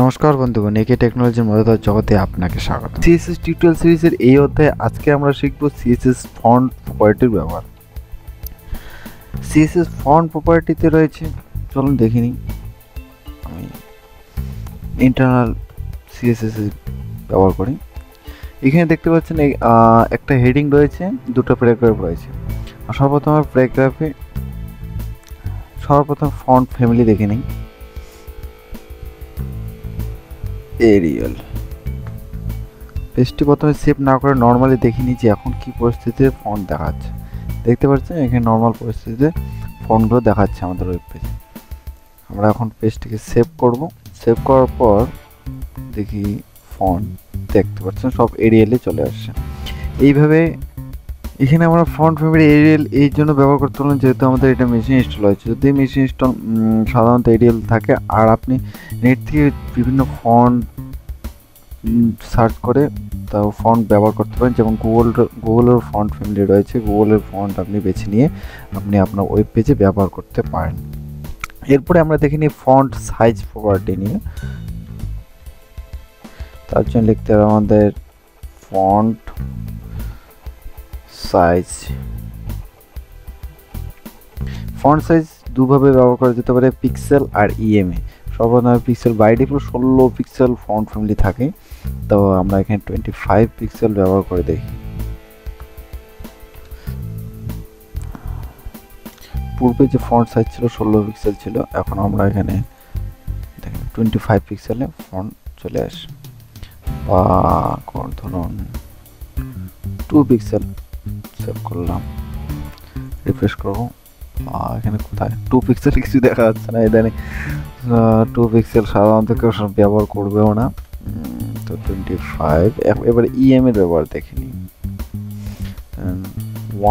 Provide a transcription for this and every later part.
নমস্কার বন্ধুগণ, একে টেকনোলজির মজাদার জগতে আপনাকে স্বাগত। সিএসএস টিউটোরিয়াল সিরিজের এই অধ্যায়ে আজকে আমরা শিখব সিএসএস ফন্ট প্রপার্টির ব্যবহার। সিএসএস ফন্ট প্রপার্টিতে রয়েছে, চলুন দেখে নিই। আমি ইন্টারনাল সিএসএস ব্যবহার করি। এখানে দেখতে পাচ্ছেন একটা হেডিং রয়েছে, দুটো প্যারাগ্রাফ রয়েছে। সর্বপ্রথম প্যারাগ্রাফে সর্বপ্রথম ফন্ট ফ্যামিলি দেখে নিই। এরিয়াল পেজটি প্রথমে সেভ না করে নর্মালি দেখে নিচ্ছি এখন কি পরিস্থিতিতে ফন্ট দেখাচ্ছে। দেখতে পাচ্ছেন এখানে নর্মাল পরিস্থিতিতে ফন্টগুলো দেখাচ্ছে আমাদের ওয়েব পেজে। আমরা এখন পেজটিকে সেভ করব। সেভ করার পর দেখি ফন্ট দেখতে পাচ্ছেন সব এরিয়ালে চলে আসছে। এইভাবে এখানে আমরা ফন্ট ফ্যামিলি এরিয়াল এই জন্য ব্যবহার করতে পারলাম যেহেতু আমাদের এটা মেশিন ইনস্টল হয়েছে। যদি মেশিন ইনস্টল সাধারণত এরিয়াল থাকে আর আপনি নেট থেকে বিভিন্ন ফন্ট সার্চ করে তাও ফন্ট ব্যবহার করতে পারেন, যেমন গুগলের ফন্ট ফ্যামিলি রয়েছে, গুগলের ফন্ট আপনি বেছে নিয়ে আপনি আপনার ওয়েব পেজে ব্যবহার করতে পারেন। এরপরে আমরা দেখে নিই ফন্ট সাইজ প্রপার্টি নিয়ে। তার জন্য লিখতে হবে আমাদের ফন্ট সাইজ। ফন্ট সাইজ দুভাবে ব্যবহার করা যেতে পারে, পিক্সেল আর ইএমএ। সর্বপ্রথম pixel by default 16 pixel font family থাকে, তো আমরা এখানে 25 পিক্সেল ব্যবহার করে দেখি। পূর্বে যে ফন্ট সাইজ ছিল 16 পিক্সেল ছিল, এখন আমরা এখানে দেখেন 25 পিক্সেলে ফন্ট চলে আসে। বা ধরুন 2 পিক্সেল সেভ করলাম, রিফ্রেশ করবো। এখানে কোথায় 2 পিক্সেল কিছু দেখা যাচ্ছে না, এখানে 2 পিক্সেল সাধারণত কেউ ব্যবহার করবেও না, তো 25। এবার ইএম এর ব্যবহার দেখে নিই।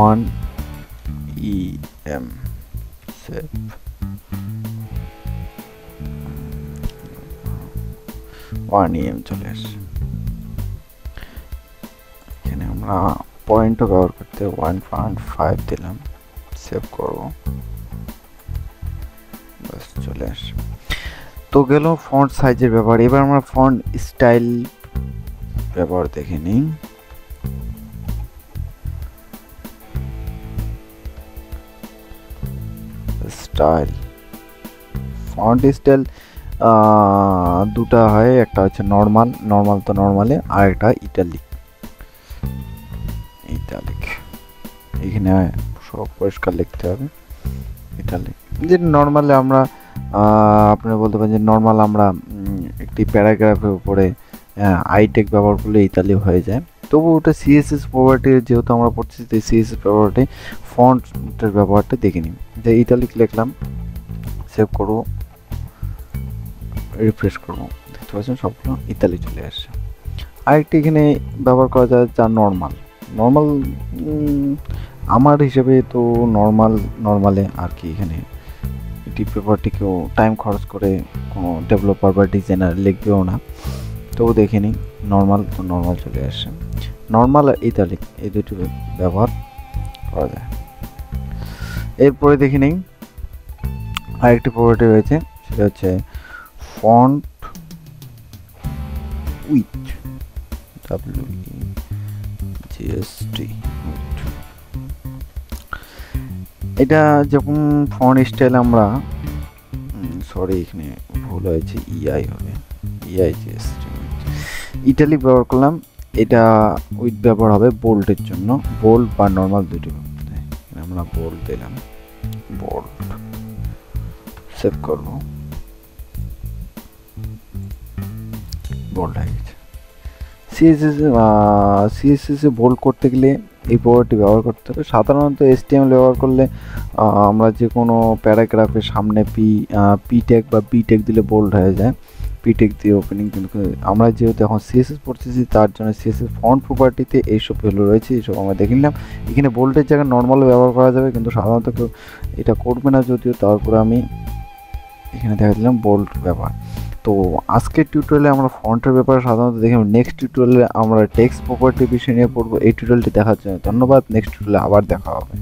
1 EM সেভ। 1 EM চলে আসছে। এখানে আমরা পয়েন্টও ব্যবহার করতে 1.5 দিলাম, সেভ করব, বাস চলে আসে। তো গেল ফন্ট সাইজের ব্যবহার। এবার আমরা ফন্ট স্টাইল ব্যবহার দেখে নিই। স্টাইল ফন্ট স্টাইল দুটা হয়, একটা হচ্ছে নর্মাল তো নর্মালে, আর একটা ইটালিক। এখানে সব পরিষ্কার লিখতে হবে ইটালিক। যে নর্মালে আমরা আপনি বলতে পারেন যে নর্মাল আমরা একটি প্যারাগ্রাফের উপরে আইটেক ব্যবহার করলে ইতালি হয়ে যায়। তবু ওটা সিএসএস প্রপার্টি যেহেতু আমরা পড়ছি, সিএসএস প্রপার্টি ফন্টের ব্যবহারটা দেখে নিই। যে ইতালিক লিখলাম, সেভ করবো, রিফ্রেশ করবো, দেখতে পাচ্ছেন সবগুলো ইতালি চলে আসছে। আরেকটি এখানে ব্যবহার করা যায় যা নর্মাল। আমার হিসেবে তো নর্মালে আর কি, এখানে এটি পেপারটিকেও টাইম খরচ করে কোনো ডেভেলপার বা ডিজাইনার লিখবেও না, তবু দেখে নিই নর্মাল চলে আসে। নর্মাল আর ইতালিক এই দুটি ব্যবহার করা যায়। এরপরে দেখে নিই আরেকটি প্রপার্টি রয়েছে, সেটা হচ্ছে ফন্ট উইথ, WEGST। এটা যখন ফন্ট স্টাইল আমরা এখানে ভুল হয়েছে, EI হবে, EIGST ইটালিক ব্যবহার করলাম। এটা উইথ ব্যবহার হবে বোল্ডের জন্য, বোল্ড বা নর্মাল দুটি। আমরা বোল্ড দিলাম, বোল্ড, সেভ করব, বোল্ড হয়ে গেছে। সিএসএস এ বোল্ড করতে গেলে এই প্রপার্টি ব্যবহার করতে হবে। সাধারণত HTML ব্যবহার করলে আমরা যে কোনো প্যারাগ্রাফের সামনে পি ট্যাগ বা বি ট্যাগ দিলে বোল্ড হয়ে যায়, পি ট্যাগ দিয়ে ওপেনিং। কিন্তু আমরা যেহেতু এখন সিএসএস পড়তেছি, তার জন্য সিএসএস ফন্ট প্রপার্টিতে এইসব ভ্যালু রয়েছে, এইসব আমরা দেখে নিলাম। এখানে বোল্ডের জায়গায় নর্মালও ব্যবহার করা যাবে, কিন্তু সাধারণত কেউ এটা করবে না যদিও, তারপরে আমি এখানে দেখা দিলাম বোল্ড ব্যবহার। তো আজকের টিউটোরিয়ালে আমরা ফন্টের ব্যাপারে সাধারণত দেখি, নেক্সট টিউটোরিয়ালে আমরা টেক্সট প্রপার্টি বিষয় নিয়ে পড়বো। এই টিউটোরিয়ালটি দেখার জন্য ধন্যবাদ। নেক্সট টিউটোরিয়ালে আবার দেখা হবে।